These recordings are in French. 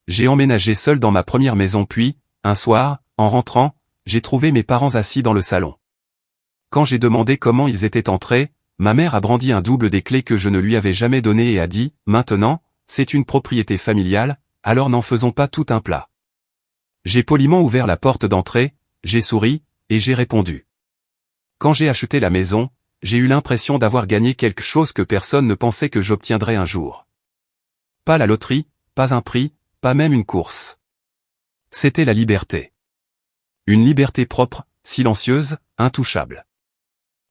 J'ai emménagé seul dans ma première maison puis, un soir, en rentrant, j'ai trouvé mes parents assis dans le salon. Quand j'ai demandé comment ils étaient entrés, ma mère a brandi un double des clés que je ne lui avais jamais donné et a dit « Maintenant, c'est une propriété familiale, alors n'en faisons pas tout un plat. » J'ai poliment ouvert la porte d'entrée, j'ai souri, et j'ai répondu. Quand j'ai acheté la maison, j'ai eu l'impression d'avoir gagné quelque chose que personne ne pensait que j'obtiendrais un jour. Pas la loterie, pas un prix, pas même une course. C'était la liberté. Une liberté propre, silencieuse, intouchable.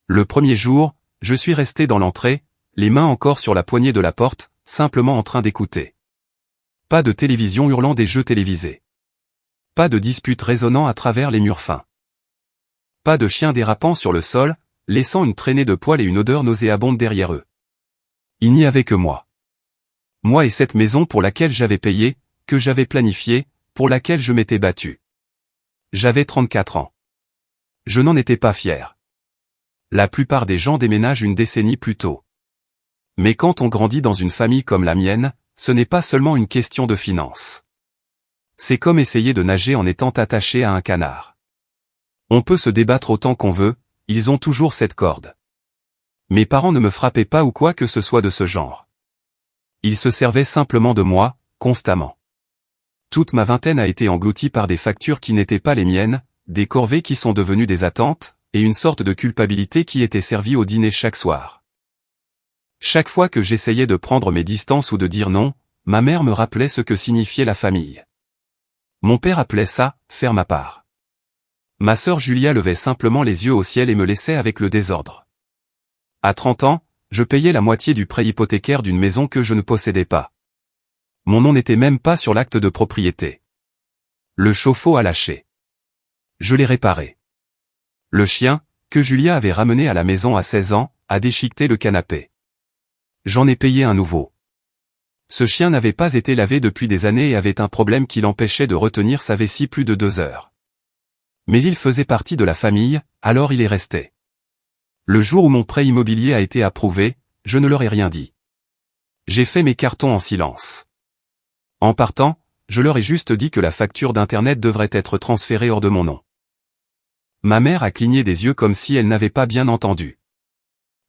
Le premier jour, je suis resté dans l'entrée, les mains encore sur la poignée de la porte, simplement en train d'écouter. Pas de télévision hurlant des jeux télévisés. Pas de disputes résonnant à travers les murs fins. Pas de chiens dérapant sur le sol, laissant une traînée de poils et une odeur nauséabonde derrière eux. Il n'y avait que moi. Moi et cette maison pour laquelle j'avais payé, que j'avais planifiée, pour laquelle je m'étais battu. J'avais 34 ans. Je n'en étais pas fier. La plupart des gens déménagent une décennie plus tôt. Mais quand on grandit dans une famille comme la mienne, ce n'est pas seulement une question de finances. C'est comme essayer de nager en étant attaché à un canard. On peut se débattre autant qu'on veut, ils ont toujours cette corde. Mes parents ne me frappaient pas ou quoi que ce soit de ce genre. Ils se servaient simplement de moi, constamment. Toute ma vingtaine a été engloutie par des factures qui n'étaient pas les miennes, des corvées qui sont devenues des attentes, et une sorte de culpabilité qui était servie au dîner chaque soir. Chaque fois que j'essayais de prendre mes distances ou de dire non, ma mère me rappelait ce que signifiait la famille. Mon père appelait ça « faire ma part ». Ma sœur Julia levait simplement les yeux au ciel et me laissait avec le désordre. À 30 ans, je payais la moitié du prêt hypothécaire d'une maison que je ne possédais pas. Mon nom n'était même pas sur l'acte de propriété. Le chauffe-eau a lâché. Je l'ai réparé. Le chien, que Julia avait ramené à la maison à 16 ans, a déchiqueté le canapé. J'en ai payé un nouveau. Ce chien n'avait pas été lavé depuis des années et avait un problème qui l'empêchait de retenir sa vessie plus de 2 heures. Mais il faisait partie de la famille, alors il est resté. Le jour où mon prêt immobilier a été approuvé, je ne leur ai rien dit. J'ai fait mes cartons en silence. En partant, je leur ai juste dit que la facture d'Internet devrait être transférée hors de mon nom. Ma mère a cligné des yeux comme si elle n'avait pas bien entendu.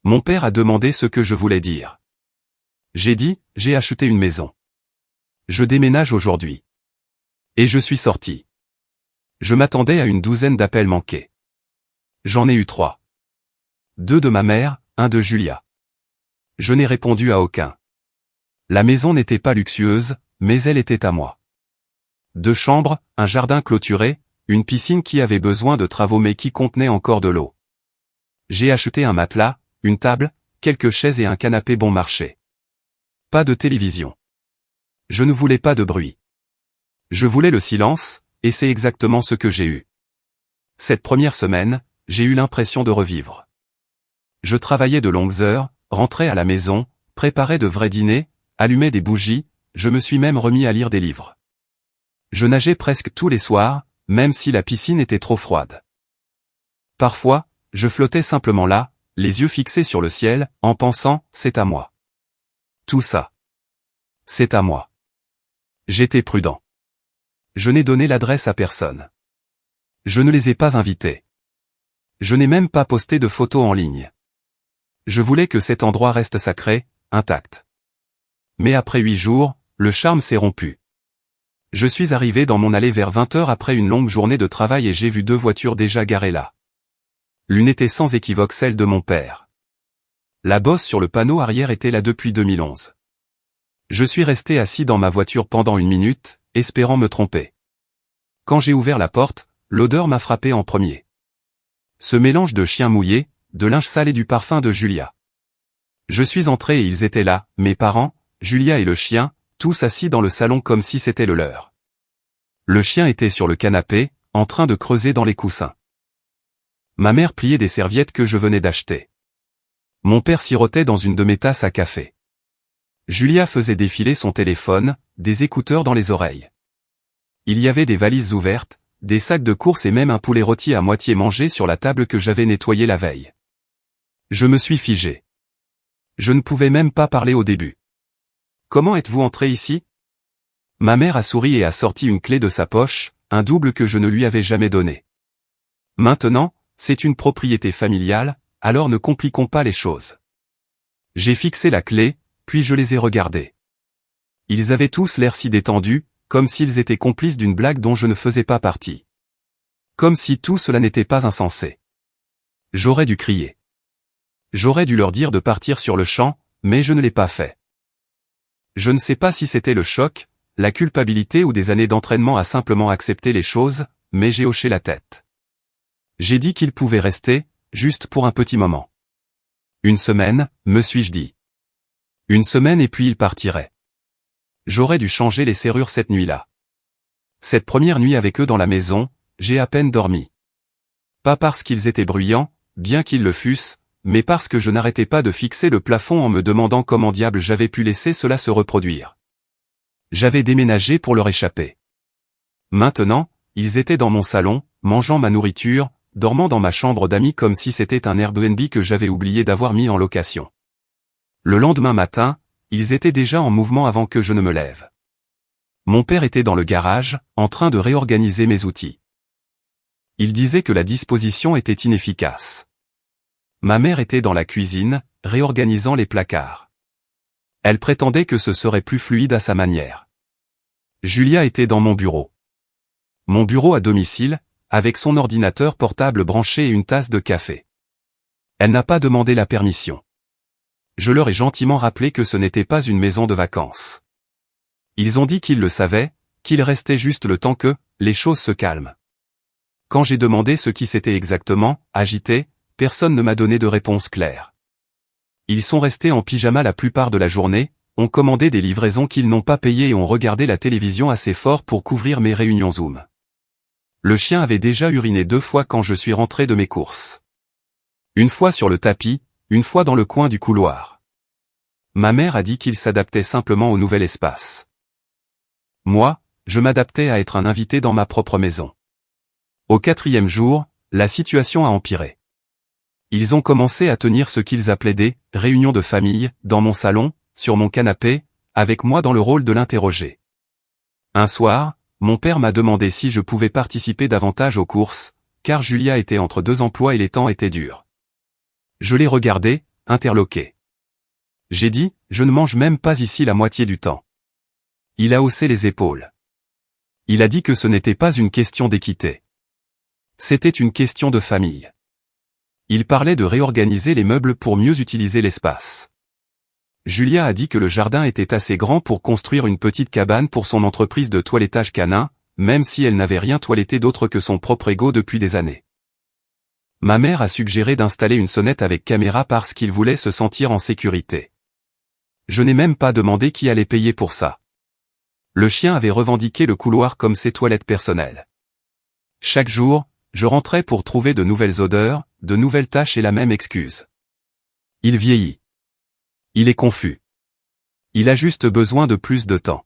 Mon père a demandé ce que je voulais dire. J'ai dit, j'ai acheté une maison. Je déménage aujourd'hui. Et je suis sorti. Je m'attendais à une douzaine d'appels manqués. J'en ai eu 3. 2 de ma mère, 1 de Julia. Je n'ai répondu à aucun. La maison n'était pas luxueuse, mais elle était à moi. 2 chambres, un jardin clôturé, une piscine qui avait besoin de travaux mais qui contenait encore de l'eau. J'ai acheté un matelas, une table, quelques chaises et un canapé bon marché. Pas de télévision. Je ne voulais pas de bruit. Je voulais le silence, et c'est exactement ce que j'ai eu. Cette première semaine, j'ai eu l'impression de revivre. Je travaillais de longues heures, rentrais à la maison, préparais de vrais dîners, allumais des bougies, je me suis même remis à lire des livres. Je nageais presque tous les soirs, même si la piscine était trop froide. Parfois, je flottais simplement là, les yeux fixés sur le ciel, en pensant, c'est à moi. Tout ça. C'est à moi. J'étais prudent. Je n'ai donné l'adresse à personne. Je ne les ai pas invités. Je n'ai même pas posté de photos en ligne. Je voulais que cet endroit reste sacré, intact. Mais après 8 jours, le charme s'est rompu. Je suis arrivé dans mon allée vers 20 heures après une longue journée de travail et j'ai vu 2 voitures déjà garées là. L'une était sans équivoque celle de mon père. La bosse sur le panneau arrière était là depuis 2011. Je suis resté assis dans ma voiture pendant 1 minute, espérant me tromper. Quand j'ai ouvert la porte, l'odeur m'a frappé en premier. Ce mélange de chien mouillé, de linge sale et du parfum de Julia. Je suis entré et ils étaient là, mes parents, Julia et le chien, tous assis dans le salon comme si c'était le leur. Le chien était sur le canapé, en train de creuser dans les coussins. Ma mère pliait des serviettes que je venais d'acheter. Mon père sirotait dans une de mes tasses à café. Julia faisait défiler son téléphone, des écouteurs dans les oreilles. Il y avait des valises ouvertes, des sacs de courses et même un poulet rôti à moitié mangé sur la table que j'avais nettoyée la veille. Je me suis figé. Je ne pouvais même pas parler au début. « Comment êtes-vous entré ici ?» Ma mère a souri et a sorti une clé de sa poche, un double que je ne lui avais jamais donné. Maintenant, c'est une propriété familiale, alors ne compliquons pas les choses. J'ai fixé la clé, puis je les ai regardés. Ils avaient tous l'air si détendus, comme s'ils étaient complices d'une blague dont je ne faisais pas partie. Comme si tout cela n'était pas insensé. J'aurais dû crier. J'aurais dû leur dire de partir sur le champ, mais je ne l'ai pas fait. Je ne sais pas si c'était le choc, la culpabilité ou des années d'entraînement à simplement accepter les choses, mais j'ai hoché la tête. J'ai dit qu'ils pouvaient rester, juste pour un petit moment. Une semaine, me suis-je dit. Une semaine et puis ils partiraient. J'aurais dû changer les serrures cette nuit-là. Cette première nuit avec eux dans la maison, j'ai à peine dormi. Pas parce qu'ils étaient bruyants, bien qu'ils le fussent, mais parce que je n'arrêtais pas de fixer le plafond en me demandant comment diable j'avais pu laisser cela se reproduire. J'avais déménagé pour leur échapper. Maintenant, ils étaient dans mon salon, mangeant ma nourriture, dormant dans ma chambre d'amis comme si c'était un Airbnb que j'avais oublié d'avoir mis en location. Le lendemain matin, ils étaient déjà en mouvement avant que je ne me lève. Mon père était dans le garage, en train de réorganiser mes outils. Il disait que la disposition était inefficace. Ma mère était dans la cuisine, réorganisant les placards. Elle prétendait que ce serait plus fluide à sa manière. Julia était dans mon bureau. Mon bureau à domicile, avec son ordinateur portable branché et une tasse de café. Elle n'a pas demandé la permission. Je leur ai gentiment rappelé que ce n'était pas une maison de vacances. Ils ont dit qu'ils le savaient, qu'il restait juste le temps que les choses se calment. Quand j'ai demandé ce qui s'était exactement agité, personne ne m'a donné de réponse claire. Ils sont restés en pyjama la plupart de la journée, ont commandé des livraisons qu'ils n'ont pas payées et ont regardé la télévision assez fort pour couvrir mes réunions Zoom. Le chien avait déjà uriné 2 fois quand je suis rentré de mes courses. Une fois sur le tapis, une fois dans le coin du couloir. Ma mère a dit qu'il s'adaptait simplement au nouvel espace. Moi, je m'adaptais à être un invité dans ma propre maison. Au 4e jour, la situation a empiré. Ils ont commencé à tenir ce qu'ils appelaient des « réunions de famille » dans mon salon, sur mon canapé, avec moi dans le rôle de l'interroger. Un soir, mon père m'a demandé si je pouvais participer davantage aux courses, car Julia était entre 2 emplois et les temps étaient durs. Je l'ai regardé, interloqué. J'ai dit, je ne mange même pas ici la moitié du temps. Il a haussé les épaules. Il a dit que ce n'était pas une question d'équité. C'était une question de famille. Il parlait de réorganiser les meubles pour mieux utiliser l'espace. Julia a dit que le jardin était assez grand pour construire une petite cabane pour son entreprise de toilettage canin, même si elle n'avait rien toiletté d'autre que son propre ego depuis des années. Ma mère a suggéré d'installer une sonnette avec caméra parce qu'il voulait se sentir en sécurité. Je n'ai même pas demandé qui allait payer pour ça. Le chien avait revendiqué le couloir comme ses toilettes personnelles. Chaque jour, je rentrais pour trouver de nouvelles odeurs, de nouvelles tâches et la même excuse. Il vieillit. Il est confus. Il a juste besoin de plus de temps.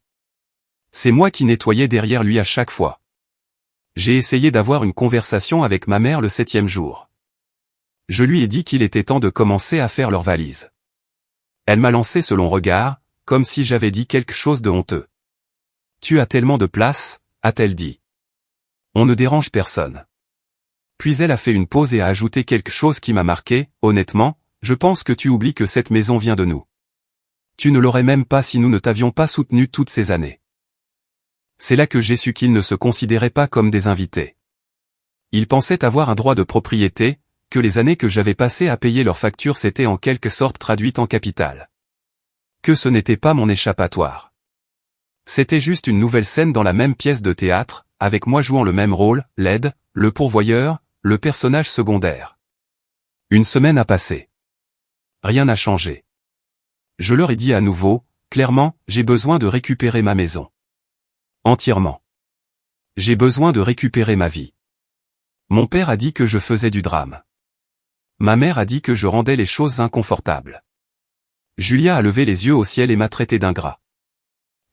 C'est moi qui nettoyais derrière lui à chaque fois. J'ai essayé d'avoir une conversation avec ma mère le 7e jour. Je lui ai dit qu'il était temps de commencer à faire leurs valises. Elle m'a lancé ce long regard, comme si j'avais dit quelque chose de honteux. « Tu as tellement de place », a-t-elle dit. « On ne dérange personne. » Puis elle a fait une pause et a ajouté quelque chose qui m'a marqué, « Honnêtement, je pense que tu oublies que cette maison vient de nous. Tu ne l'aurais même pas si nous ne t'avions pas soutenu toutes ces années. » C'est là que j'ai su qu'ils ne se considéraient pas comme des invités. Ils pensaient avoir un droit de propriété, que les années que j'avais passées à payer leurs factures s'étaient en quelque sorte traduites en capital. Que ce n'était pas mon échappatoire. C'était juste une nouvelle scène dans la même pièce de théâtre, avec moi jouant le même rôle, l'aide, le pourvoyeur, le personnage secondaire. Une semaine a passé. Rien n'a changé. Je leur ai dit à nouveau, clairement, j'ai besoin de récupérer ma maison. Entièrement. J'ai besoin de récupérer ma vie. Mon père a dit que je faisais du drame. Ma mère a dit que je rendais les choses inconfortables. Julia a levé les yeux au ciel et m'a traité d'ingrat.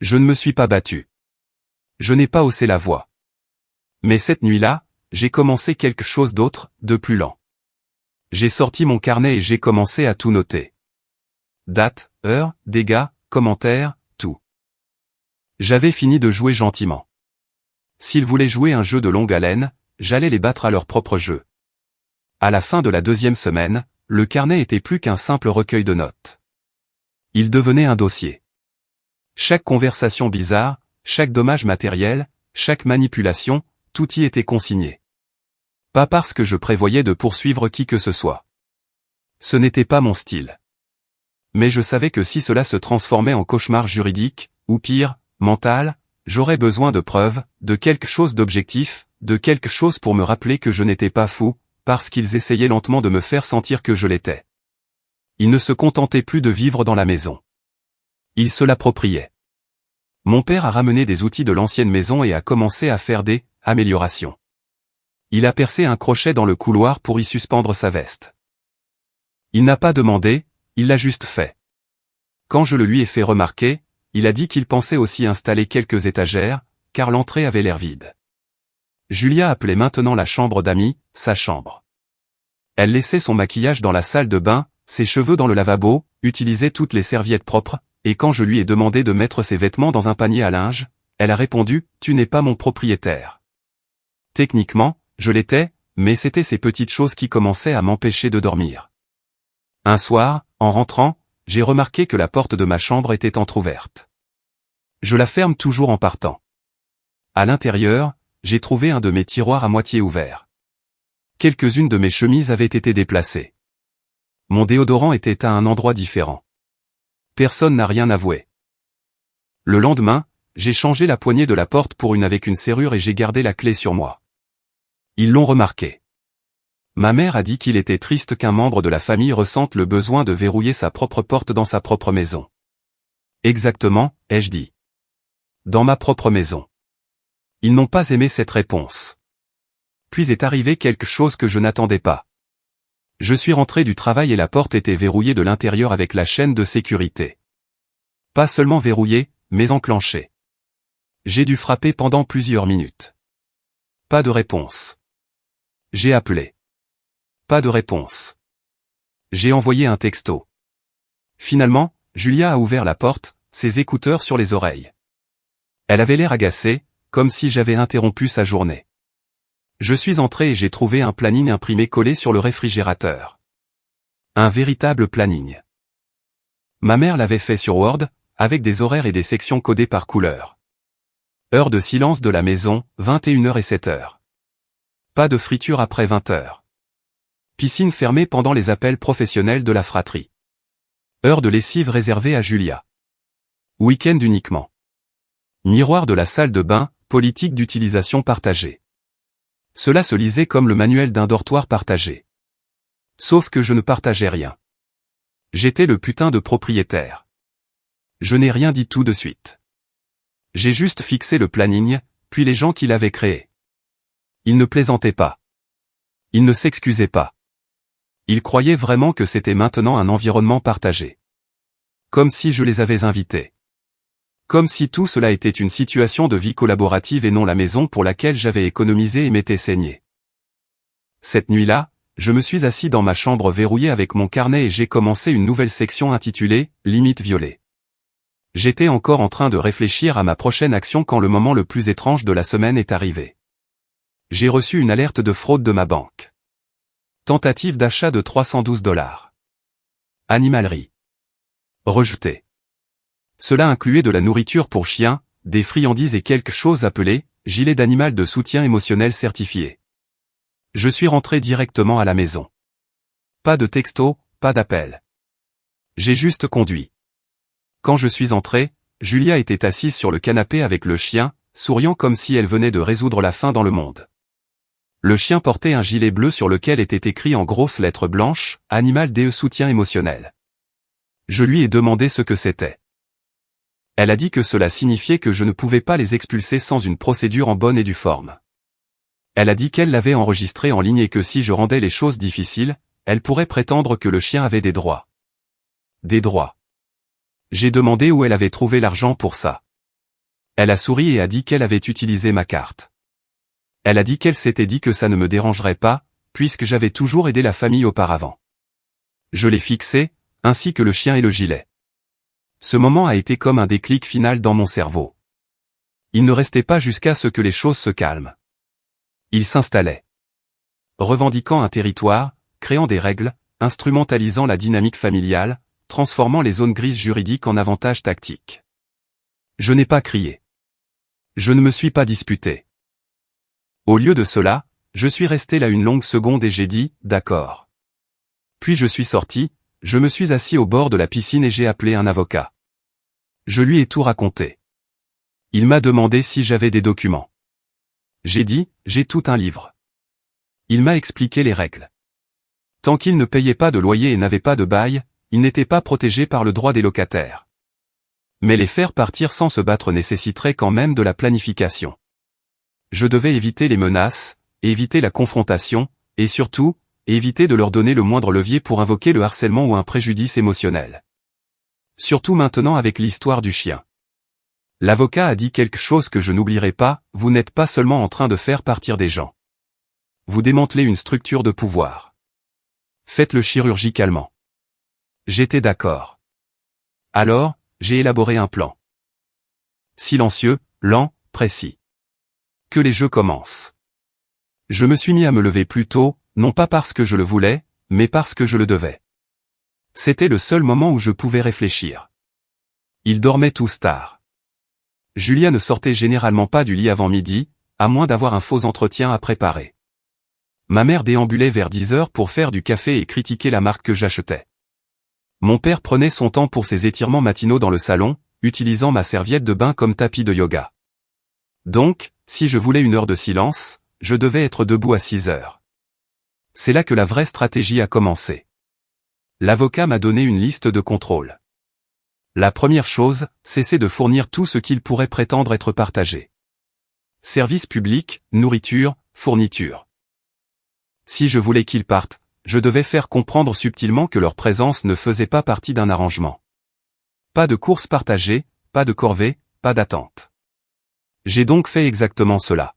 Je ne me suis pas battu. Je n'ai pas haussé la voix. Mais cette nuit-là, j'ai commencé quelque chose d'autre, de plus lent. J'ai sorti mon carnet et j'ai commencé à tout noter. Date, heure, dégâts, commentaires, tout. J'avais fini de jouer gentiment. S'ils voulaient jouer un jeu de longue haleine, j'allais les battre à leur propre jeu. À la fin de la 2e semaine, le carnet était plus qu'un simple recueil de notes. Il devenait un dossier. Chaque conversation bizarre, chaque dommage matériel, chaque manipulation, tout y était consigné. Pas parce que je prévoyais de poursuivre qui que ce soit. Ce n'était pas mon style. Mais je savais que si cela se transformait en cauchemar juridique, ou pire, mental, j'aurais besoin de preuves, de quelque chose d'objectif, de quelque chose pour me rappeler que je n'étais pas fou, parce qu'ils essayaient lentement de me faire sentir que je l'étais. Ils ne se contentaient plus de vivre dans la maison. Ils se l'appropriaient. Mon père a ramené des outils de l'ancienne maison et a commencé à faire des améliorations. Il a percé un crochet dans le couloir pour y suspendre sa veste. Il n'a pas demandé, il l'a juste fait. Quand je le lui ai fait remarquer, il a dit qu'il pensait aussi installer quelques étagères, car l'entrée avait l'air vide. Julia appelait maintenant la chambre d'amis, sa chambre. Elle laissait son maquillage dans la salle de bain, ses cheveux dans le lavabo, utilisait toutes les serviettes propres, et quand je lui ai demandé de mettre ses vêtements dans un panier à linge, elle a répondu « Tu n'es pas mon propriétaire ». Techniquement, je l'étais, mais c'était ces petites choses qui commençaient à m'empêcher de dormir. Un soir, en rentrant, j'ai remarqué que la porte de ma chambre était entr'ouverte. Je la ferme toujours en partant. À l'intérieur, j'ai trouvé un de mes tiroirs à moitié ouvert. Quelques-unes de mes chemises avaient été déplacées. Mon déodorant était à un endroit différent. Personne n'a rien avoué. Le lendemain, j'ai changé la poignée de la porte pour une avec une serrure et j'ai gardé la clé sur moi. Ils l'ont remarqué. Ma mère a dit qu'il était triste qu'un membre de la famille ressente le besoin de verrouiller sa propre porte dans sa propre maison. Exactement, ai-je dit. Dans ma propre maison. Ils n'ont pas aimé cette réponse. Puis est arrivé quelque chose que je n'attendais pas. Je suis rentré du travail et la porte était verrouillée de l'intérieur avec la chaîne de sécurité. Pas seulement verrouillée, mais enclenchée. J'ai dû frapper pendant plusieurs minutes. Pas de réponse. J'ai appelé. Pas de réponse. J'ai envoyé un texto. Finalement, Julia a ouvert la porte, ses écouteurs sur les oreilles. Elle avait l'air agacée, comme si j'avais interrompu sa journée. Je suis entré et j'ai trouvé un planning imprimé collé sur le réfrigérateur. Un véritable planning. Ma mère l'avait fait sur Word, avec des horaires et des sections codées par couleur. Heure de silence de la maison, 21h et 7h. Pas de friture après 20h. Piscine fermée pendant les appels professionnels de la fratrie. Heure de lessive réservée à Julia. Week-end uniquement. Miroir de la salle de bain, politique d'utilisation partagée. Cela se lisait comme le manuel d'un dortoir partagé. Sauf que je ne partageais rien. J'étais le putain de propriétaire. Je n'ai rien dit tout de suite. J'ai juste fixé le planning, puis les gens qui l'avaient créé. Ils ne plaisantaient pas. Ils ne s'excusaient pas. Ils croyaient vraiment que c'était maintenant un environnement partagé. Comme si je les avais invités. Comme si tout cela était une situation de vie collaborative et non la maison pour laquelle j'avais économisé et m'étais saigné. Cette nuit-là, je me suis assis dans ma chambre verrouillée avec mon carnet et j'ai commencé une nouvelle section intitulée « Limite violée ». J'étais encore en train de réfléchir à ma prochaine action quand le moment le plus étrange de la semaine est arrivé. J'ai reçu une alerte de fraude de ma banque. Tentative d'achat de $312. Animalerie. Rejeté. Cela incluait de la nourriture pour chiens, des friandises et quelque chose appelé « gilet d'animal de soutien émotionnel certifié ». Je suis rentré directement à la maison. Pas de texto, pas d'appel. J'ai juste conduit. Quand je suis entré, Julia était assise sur le canapé avec le chien, souriant comme si elle venait de résoudre la faim dans le monde. Le chien portait un gilet bleu sur lequel était écrit en grosses lettres blanches « Animal DE soutien émotionnel ». Je lui ai demandé ce que c'était. Elle a dit que cela signifiait que je ne pouvais pas les expulser sans une procédure en bonne et due forme. Elle a dit qu'elle l'avait enregistré en ligne et que si je rendais les choses difficiles, elle pourrait prétendre que le chien avait des droits. Des droits. J'ai demandé où elle avait trouvé l'argent pour ça. Elle a souri et a dit qu'elle avait utilisé ma carte. Elle a dit qu'elle s'était dit que ça ne me dérangerait pas, puisque j'avais toujours aidé la famille auparavant. Je l'ai fixé, ainsi que le chien et le gilet. Ce moment a été comme un déclic final dans mon cerveau. Il ne restait pas jusqu'à ce que les choses se calment. Il s'installait. Revendiquant un territoire, créant des règles, instrumentalisant la dynamique familiale, transformant les zones grises juridiques en avantages tactiques. Je n'ai pas crié. Je ne me suis pas disputé. Au lieu de cela, je suis resté là une longue seconde et j'ai dit « d'accord ». Puis je suis sorti, je me suis assis au bord de la piscine et j'ai appelé un avocat. Je lui ai tout raconté. Il m'a demandé si j'avais des documents. J'ai dit « j'ai tout un livre ». Il m'a expliqué les règles. Tant qu'il ne payait pas de loyer et n'avait pas de bail, il n'était pas protégé par le droit des locataires. Mais les faire partir sans se battre nécessiterait quand même de la planification. Je devais éviter les menaces, éviter la confrontation, et surtout, éviter de leur donner le moindre levier pour invoquer le harcèlement ou un préjudice émotionnel. Surtout maintenant avec l'histoire du chien. L'avocat a dit quelque chose que je n'oublierai pas, vous n'êtes pas seulement en train de faire partir des gens. Vous démantelez une structure de pouvoir. Faites-le chirurgicalement. J'étais d'accord. Alors, j'ai élaboré un plan. Silencieux, lent, précis. Que les jeux commencent. Je me suis mis à me lever plus tôt, non pas parce que je le voulais, mais parce que je le devais. C'était le seul moment où je pouvais réfléchir. Ils dormaient tous tard. Julia ne sortait généralement pas du lit avant midi, à moins d'avoir un faux entretien à préparer. Ma mère déambulait vers 10 heures pour faire du café et critiquer la marque que j'achetais. Mon père prenait son temps pour ses étirements matinaux dans le salon, utilisant ma serviette de bain comme tapis de yoga. Donc, si je voulais une heure de silence, je devais être debout à 6 heures. C'est là que la vraie stratégie a commencé. L'avocat m'a donné une liste de contrôles. La première chose, c'est de fournir tout ce qu'il pourrait prétendre être partagé. Services publics, nourriture, fourniture. Si je voulais qu'ils partent, je devais faire comprendre subtilement que leur présence ne faisait pas partie d'un arrangement. Pas de courses partagées, pas de corvée, pas d'attente. J'ai donc fait exactement cela.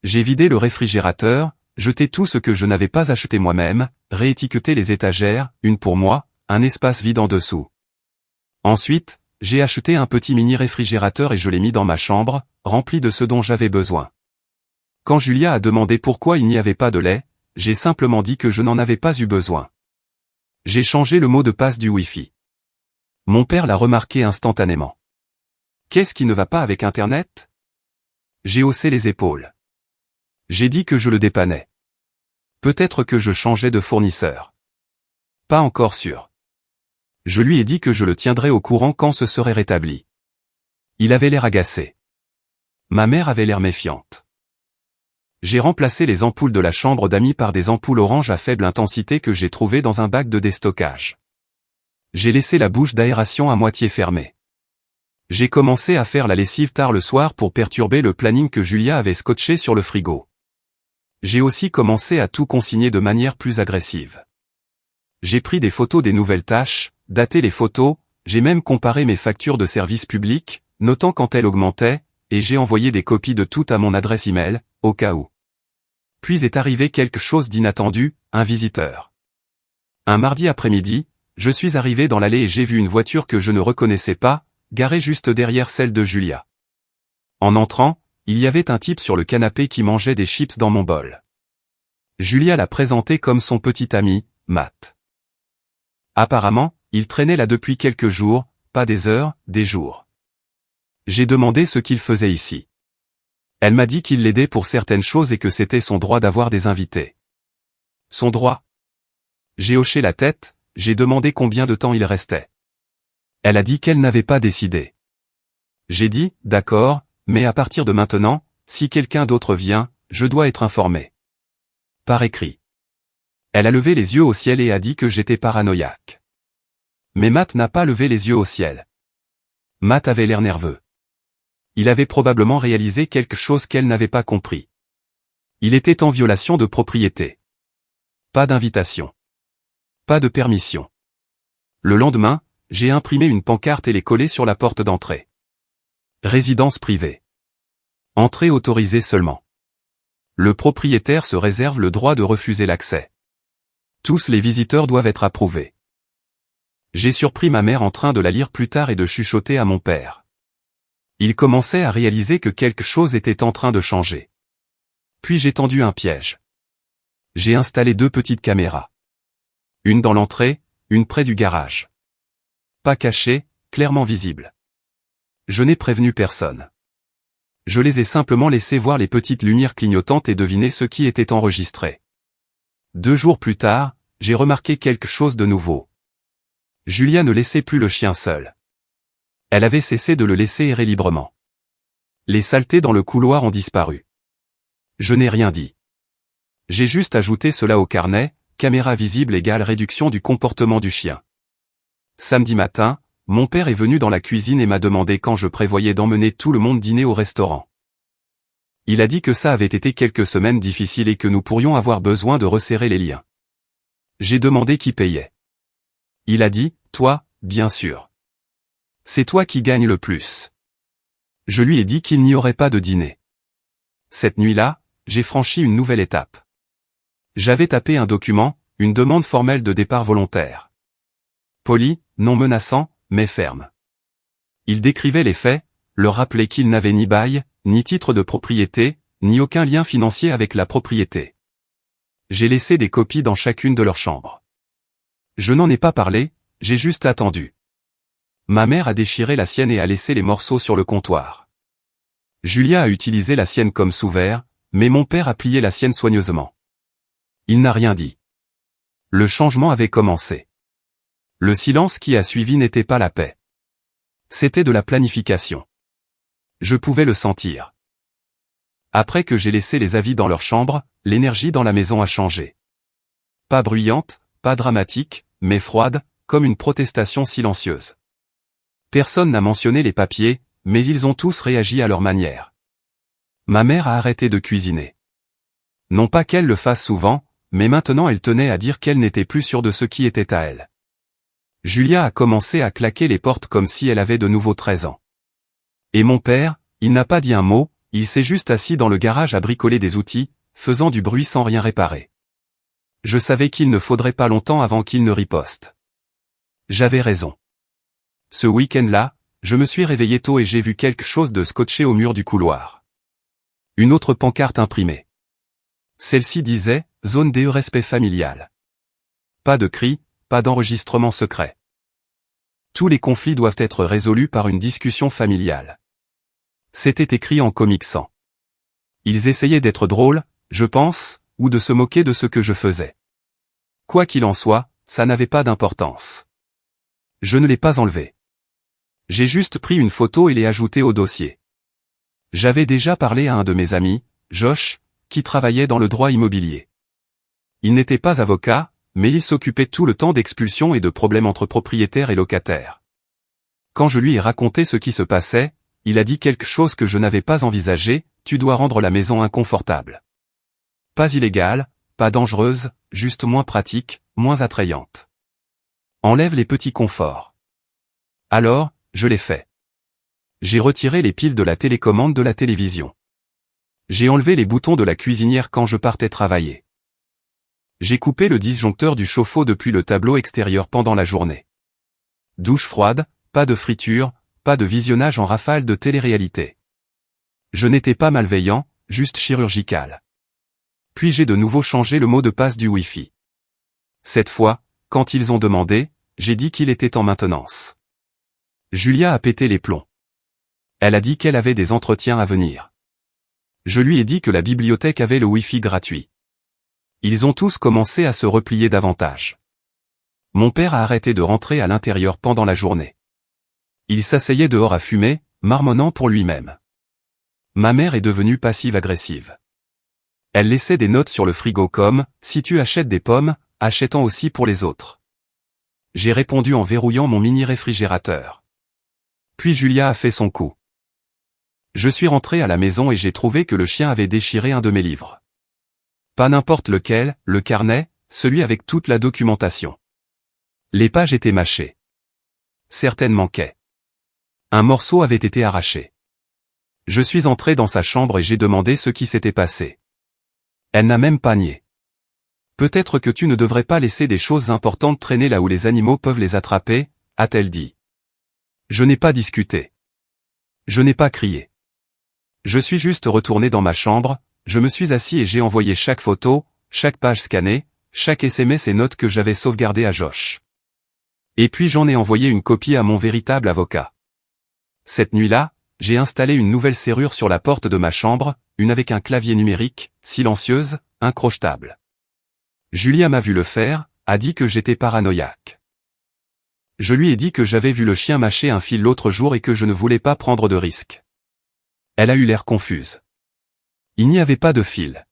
J'ai vidé le réfrigérateur, jeté tout ce que je n'avais pas acheté moi-même, réétiqueté les étagères, une pour moi, un espace vide en dessous. Ensuite, j'ai acheté un petit mini-réfrigérateur et je l'ai mis dans ma chambre, rempli de ce dont j'avais besoin. Quand Julia a demandé pourquoi il n'y avait pas de lait, j'ai simplement dit que je n'en avais pas eu besoin. J'ai changé le mot de passe du Wi-Fi. Mon père l'a remarqué instantanément. Qu'est-ce qui ne va pas avec Internet? J'ai haussé les épaules. J'ai dit que je le dépannais. Peut-être que je changeais de fournisseur. Pas encore sûr. Je lui ai dit que je le tiendrais au courant quand ce serait rétabli. Il avait l'air agacé. Ma mère avait l'air méfiante. J'ai remplacé les ampoules de la chambre d'amis par des ampoules orange à faible intensité que j'ai trouvées dans un bac de déstockage. J'ai laissé la bouche d'aération à moitié fermée. J'ai commencé à faire la lessive tard le soir pour perturber le planning que Julia avait scotché sur le frigo. J'ai aussi commencé à tout consigner de manière plus agressive. J'ai pris des photos des nouvelles tâches, daté les photos, j'ai même comparé mes factures de services publics, notant quand elles augmentaient, et j'ai envoyé des copies de toutes à mon adresse email, au cas où. Puis est arrivé quelque chose d'inattendu, un visiteur. Un mardi après-midi, je suis arrivé dans l'allée et j'ai vu une voiture que je ne reconnaissais pas, garée juste derrière celle de Julia. En entrant, il y avait un type sur le canapé qui mangeait des chips dans mon bol. Julia l'a présenté comme son petit ami, Matt. Apparemment, il traînait là depuis quelques jours, pas des heures, des jours. J'ai demandé ce qu'il faisait ici. Elle m'a dit qu'il l'aidait pour certaines choses et que c'était son droit d'avoir des invités. Son droit? J'ai hoché la tête, j'ai demandé combien de temps il restait. Elle a dit qu'elle n'avait pas décidé. J'ai dit, d'accord, mais à partir de maintenant, si quelqu'un d'autre vient, je dois être informé. Par écrit. Elle a levé les yeux au ciel et a dit que j'étais paranoïaque. Mais Matt n'a pas levé les yeux au ciel. Matt avait l'air nerveux. Il avait probablement réalisé quelque chose qu'elle n'avait pas compris. Il était en violation de propriété. Pas d'invitation. Pas de permission. Le lendemain, j'ai imprimé une pancarte et l'ai collée sur la porte d'entrée. Résidence privée. Entrée autorisée seulement. Le propriétaire se réserve le droit de refuser l'accès. Tous les visiteurs doivent être approuvés. J'ai surpris ma mère en train de la lire plus tard et de chuchoter à mon père. Il commençait à réaliser que quelque chose était en train de changer. Puis j'ai tendu un piège. J'ai installé 2 petites caméras. Une dans l'entrée, une près du garage. Pas cachées, clairement visibles. Je n'ai prévenu personne. Je les ai simplement laissés voir les petites lumières clignotantes et deviner ce qui était enregistré. 2 jours plus tard, j'ai remarqué quelque chose de nouveau. Julia ne laissait plus le chien seul. Elle avait cessé de le laisser errer librement. Les saletés dans le couloir ont disparu. Je n'ai rien dit. J'ai juste ajouté cela au carnet, caméra visible égale réduction du comportement du chien. Samedi matin, mon père est venu dans la cuisine et m'a demandé quand je prévoyais d'emmener tout le monde dîner au restaurant. Il a dit que ça avait été quelques semaines difficiles et que nous pourrions avoir besoin de resserrer les liens. J'ai demandé qui payait. Il a dit, toi, bien sûr. C'est toi qui gagne le plus. Je lui ai dit qu'il n'y aurait pas de dîner. Cette nuit-là, j'ai franchi une nouvelle étape. J'avais tapé un document, une demande formelle de départ volontaire. Poli, non menaçant, mais ferme. Il décrivait les faits, leur rappelait qu'il n'avait ni bail, ni titre de propriété, ni aucun lien financier avec la propriété. J'ai laissé des copies dans chacune de leurs chambres. Je n'en ai pas parlé, j'ai juste attendu. Ma mère a déchiré la sienne et a laissé les morceaux sur le comptoir. Julia a utilisé la sienne comme sous-verre, mais mon père a plié la sienne soigneusement. Il n'a rien dit. Le changement avait commencé. Le silence qui a suivi n'était pas la paix. C'était de la planification. Je pouvais le sentir. Après que j'ai laissé les avis dans leur chambre, l'énergie dans la maison a changé. Pas bruyante, pas dramatique, mais froide, comme une protestation silencieuse. Personne n'a mentionné les papiers, mais ils ont tous réagi à leur manière. Ma mère a arrêté de cuisiner. Non pas qu'elle le fasse souvent, mais maintenant elle tenait à dire qu'elle n'était plus sûre de ce qui était à elle. Julia a commencé à claquer les portes comme si elle avait de nouveau 13 ans. Et mon père, il n'a pas dit un mot, il s'est juste assis dans le garage à bricoler des outils, faisant du bruit sans rien réparer. Je savais qu'il ne faudrait pas longtemps avant qu'il ne riposte. J'avais raison. Ce week-end-là, je me suis réveillé tôt et j'ai vu quelque chose de scotché au mur du couloir. Une autre pancarte imprimée. Celle-ci disait « Zone DE respect familial ». Pas de cris, pas d'enregistrement secret. Tous les conflits doivent être résolus par une discussion familiale. C'était écrit en comicsant. Ils essayaient d'être drôles, je pense, ou de se moquer de ce que je faisais. Quoi qu'il en soit, ça n'avait pas d'importance. Je ne l'ai pas enlevé. J'ai juste pris une photo et l'ai ajoutée au dossier. J'avais déjà parlé à un de mes amis, Josh, qui travaillait dans le droit immobilier. Il n'était pas avocat, mais il s'occupait tout le temps d'expulsions et de problèmes entre propriétaires et locataires. Quand je lui ai raconté ce qui se passait, il a dit quelque chose que je n'avais pas envisagé, tu dois rendre la maison inconfortable. Pas illégale, pas dangereuse, juste moins pratique, moins attrayante. Enlève les petits conforts. Alors, je l'ai fait. J'ai retiré les piles de la télécommande de la télévision. J'ai enlevé les boutons de la cuisinière quand je partais travailler. J'ai coupé le disjoncteur du chauffe-eau depuis le tableau extérieur pendant la journée. Douche froide, pas de friture, pas de visionnage en rafale de télé-réalité. Je n'étais pas malveillant, juste chirurgical. Puis j'ai de nouveau changé le mot de passe du Wi-Fi. Cette fois, quand ils ont demandé, j'ai dit qu'il était en maintenance. Julia a pété les plombs. Elle a dit qu'elle avait des entretiens à venir. Je lui ai dit que la bibliothèque avait le Wi-Fi gratuit. Ils ont tous commencé à se replier davantage. Mon père a arrêté de rentrer à l'intérieur pendant la journée. Il s'asseyait dehors à fumer, marmonnant pour lui-même. Ma mère est devenue passive-agressive. Elle laissait des notes sur le frigo comme « Si tu achètes des pommes, achète-en aussi pour les autres ». J'ai répondu en verrouillant mon mini-réfrigérateur. Puis Julia a fait son coup. Je suis rentré à la maison et j'ai trouvé que le chien avait déchiré un de mes livres. Pas n'importe lequel, le carnet, celui avec toute la documentation. Les pages étaient mâchées. Certaines manquaient. Un morceau avait été arraché. Je suis entré dans sa chambre et j'ai demandé ce qui s'était passé. Elle n'a même pas nié. Peut-être que tu ne devrais pas laisser des choses importantes traîner là où les animaux peuvent les attraper, a-t-elle dit. Je n'ai pas discuté. Je n'ai pas crié. Je suis juste retourné dans ma chambre, je me suis assis et j'ai envoyé chaque photo, chaque page scannée, chaque SMS et note que j'avais sauvegardé à Josh. Et puis j'en ai envoyé une copie à mon véritable avocat. Cette nuit-là, j'ai installé une nouvelle serrure sur la porte de ma chambre, une avec un clavier numérique, silencieuse, incrochettable. Julia m'a vu le faire, a dit que j'étais paranoïaque. Je lui ai dit que j'avais vu le chien mâcher un fil l'autre jour et que je ne voulais pas prendre de risques. Elle a eu l'air confuse. Il n'y avait pas de fil.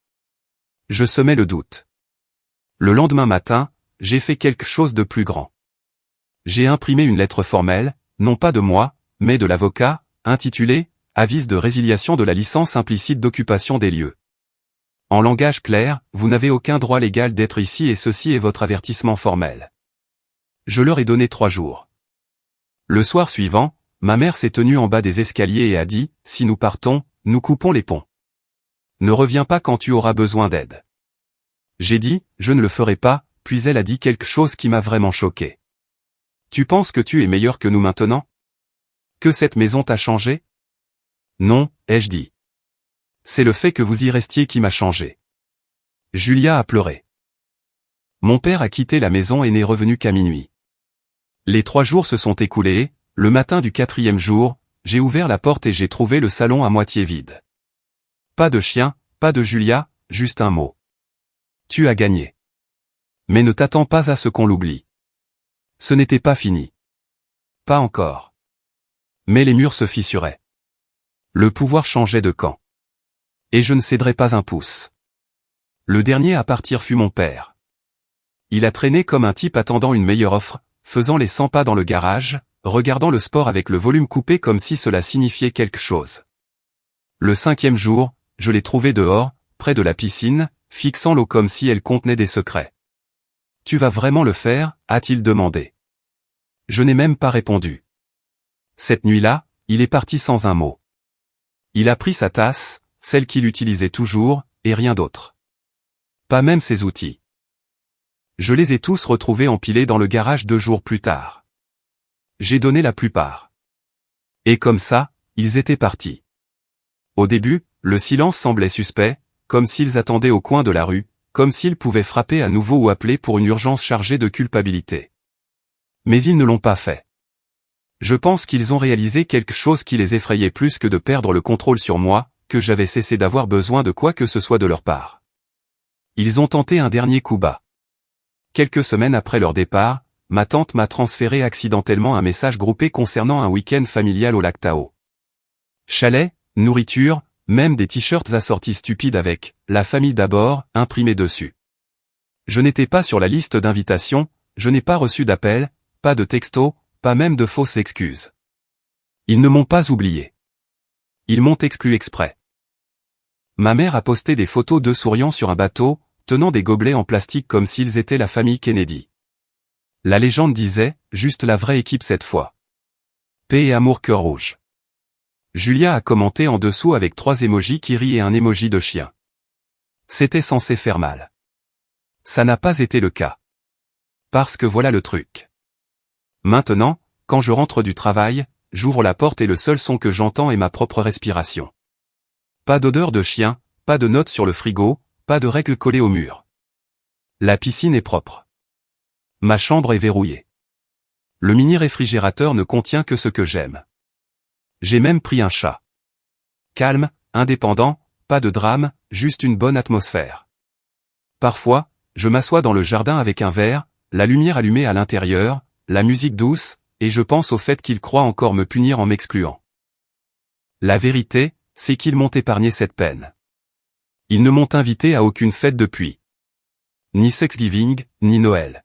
Je semais le doute. Le lendemain matin, j'ai fait quelque chose de plus grand. J'ai imprimé une lettre formelle, non pas de moi, mais de l'avocat, intitulée « Avis de résiliation de la licence implicite d'occupation des lieux ». En langage clair, vous n'avez aucun droit légal d'être ici et ceci est votre avertissement formel. Je leur ai donné 3 jours. Le soir suivant, ma mère s'est tenue en bas des escaliers et a dit « Si nous partons, nous coupons les ponts. Ne reviens pas quand tu auras besoin d'aide. » J'ai dit « Je ne le ferai pas », puis elle a dit quelque chose qui m'a vraiment choqué. « Tu penses que tu es meilleur que nous maintenant? Que cette maison t'a changé? » Non, ai-je dit. C'est le fait que vous y restiez qui m'a changé. Julia a pleuré. Mon père a quitté la maison et n'est revenu qu'à minuit. Les 3 jours se sont écoulés, le matin du 4e jour, j'ai ouvert la porte et j'ai trouvé le salon à moitié vide. Pas de chien, pas de Julia, juste un mot. Tu as gagné. Mais ne t'attends pas à ce qu'on l'oublie. Ce n'était pas fini. Pas encore. Mais les murs se fissuraient. Le pouvoir changeait de camp. Et je ne céderai pas un pouce. Le dernier à partir fut mon père. Il a traîné comme un type attendant une meilleure offre, faisant les 100 pas dans le garage, regardant le sport avec le volume coupé comme si cela signifiait quelque chose. Le 5e jour, je l'ai trouvé dehors, près de la piscine, fixant l'eau comme si elle contenait des secrets. « Tu vas vraiment le faire ?» a-t-il demandé. Je n'ai même pas répondu. Cette nuit-là, il est parti sans un mot. Il a pris sa tasse, celle qu'il utilisait toujours, et rien d'autre. Pas même ses outils. Je les ai tous retrouvés empilés dans le garage 2 jours plus tard. J'ai donné la plupart. Et comme ça, ils étaient partis. Au début, le silence semblait suspect, comme s'ils attendaient au coin de la rue, comme s'ils pouvaient frapper à nouveau ou appeler pour une urgence chargée de culpabilité. Mais ils ne l'ont pas fait. Je pense qu'ils ont réalisé quelque chose qui les effrayait plus que de perdre le contrôle sur moi, que j'avais cessé d'avoir besoin de quoi que ce soit de leur part. Ils ont tenté un dernier coup bas. Quelques semaines après leur départ, ma tante m'a transféré accidentellement un message groupé concernant un week-end familial au lac Tao. Chalet, nourriture, même des t-shirts assortis stupides avec « La famille d'abord » imprimés dessus. Je n'étais pas sur la liste d'invitation, je n'ai pas reçu d'appel, pas de texto, pas même de fausses excuses. Ils ne m'ont pas oublié. Ils m'ont exclu exprès. Ma mère a posté des photos d'eux souriant sur un bateau, tenant des gobelets en plastique comme s'ils étaient la famille Kennedy. La légende disait, juste la vraie équipe cette fois. Paix et amour cœur rouge. Julia a commenté en dessous avec 3 émojis qui rient et un émoji de chien. C'était censé faire mal. Ça n'a pas été le cas. Parce que voilà le truc. Maintenant, quand je rentre du travail, j'ouvre la porte et le seul son que j'entends est ma propre respiration. Pas d'odeur de chien, pas de notes sur le frigo, pas de règles collées au mur. La piscine est propre. Ma chambre est verrouillée. Le mini-réfrigérateur ne contient que ce que j'aime. J'ai même pris un chat. Calme, indépendant, pas de drame, juste une bonne atmosphère. Parfois, je m'assois dans le jardin avec un verre, la lumière allumée à l'intérieur, la musique douce, et je pense au fait qu'ils croient encore me punir en m'excluant. La vérité, c'est qu'ils m'ont épargné cette peine. Ils ne m'ont invité à aucune fête depuis. Ni Thanksgiving, ni Noël.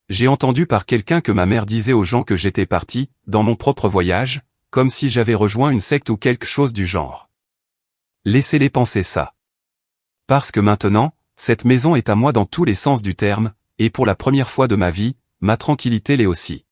J'ai entendu par quelqu'un que ma mère disait aux gens que j'étais parti, dans mon propre voyage, comme si j'avais rejoint une secte ou quelque chose du genre. Laissez-les penser ça. Parce que maintenant, cette maison est à moi dans tous les sens du terme, et pour la première fois de ma vie, ma tranquillité l'est aussi.